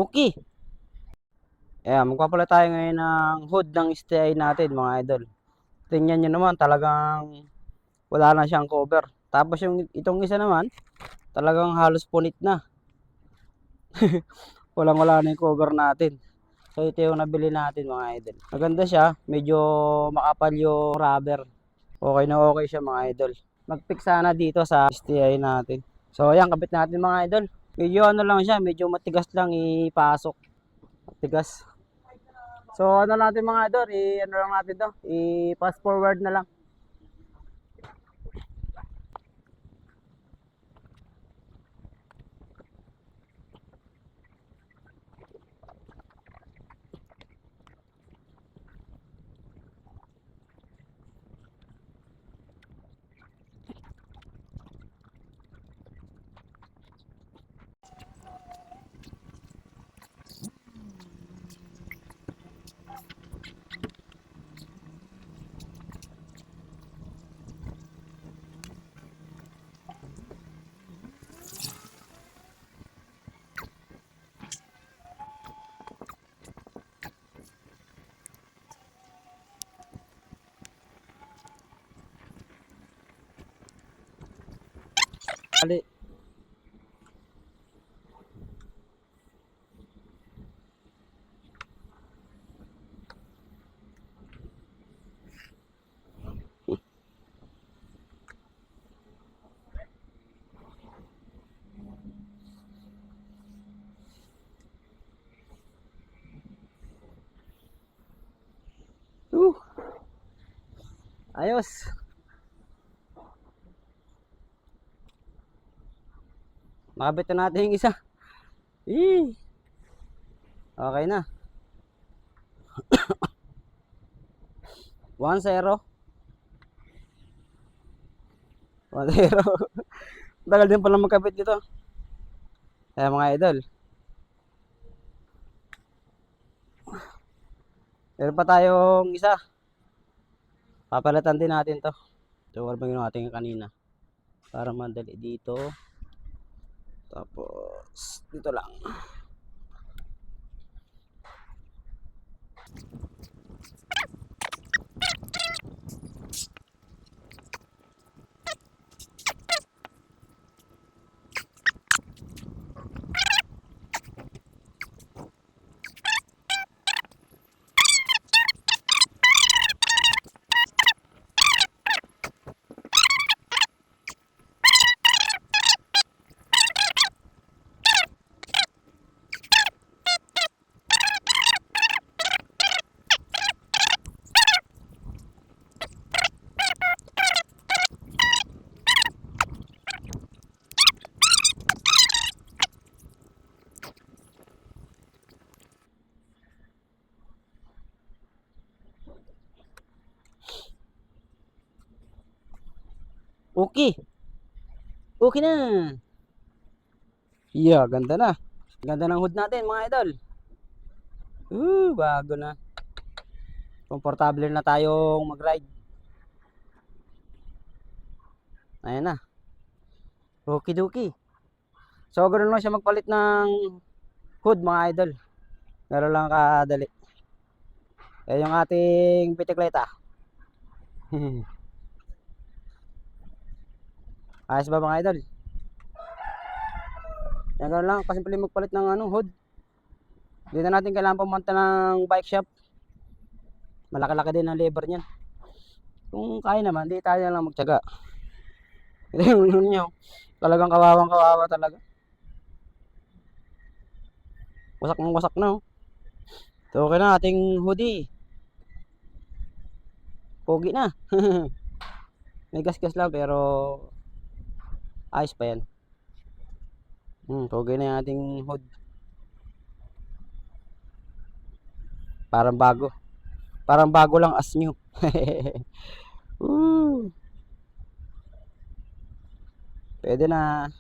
Okay. Magpapalit tayo ngayon ng hood ng STI natin mga idol. Tingnan nyo naman, talagang wala na siyang cover. Tapos itong isa naman, talagang halos punit na. Walang-wala na yung cover natin. So ito yung nabili natin mga idol. Maganda siya, medyo makapal yung rubber. Okay na okay siya mga idol. Mag-fix sana dito sa STI natin. So ayan, kabit natin mga idol. Medyo ano lang siya, medyo matigas lang ipasok. Matigas. So ano natin mga idol, ano lang natin to, i-fast forward na lang. Ali. Ayos. Makabit na natin yung isa. Okay na. 1-0. 1-0. Tagal din pala magkabit dito. Mga idol. Meron pa tayong isa. Papalitan din natin to. So, wala bang natin kanina. Para madali dito. Tapos, dito lang. Okay. Okay na. Yeah, ganda na. Ganda ng hood natin mga idol. Bago na. Komportable na tayong mag-ride. Ayan na. Okay dokie. So, ganoon lang siya magpalit ng hood mga idol. Ganoon lang kadali. Ayan yung ating bitikleta. Ayos ba mga idol? Yan ganoon lang, kasimple magpalit ng hood. Hindi na natin kailangan pumunta ng bike shop. Malaki-laki din ang lever niyan. Kung kaya naman, di tayo lang magtiyaga. Yung nyo, talagang kawawang kawawa talaga. Wasak na oh. So okay na ating hoodie. Pogi na. May gas-gas lang pero ayos pa yan. Pogi na yung ating hood. Parang bago. Parang bago lang as new. Pwede na.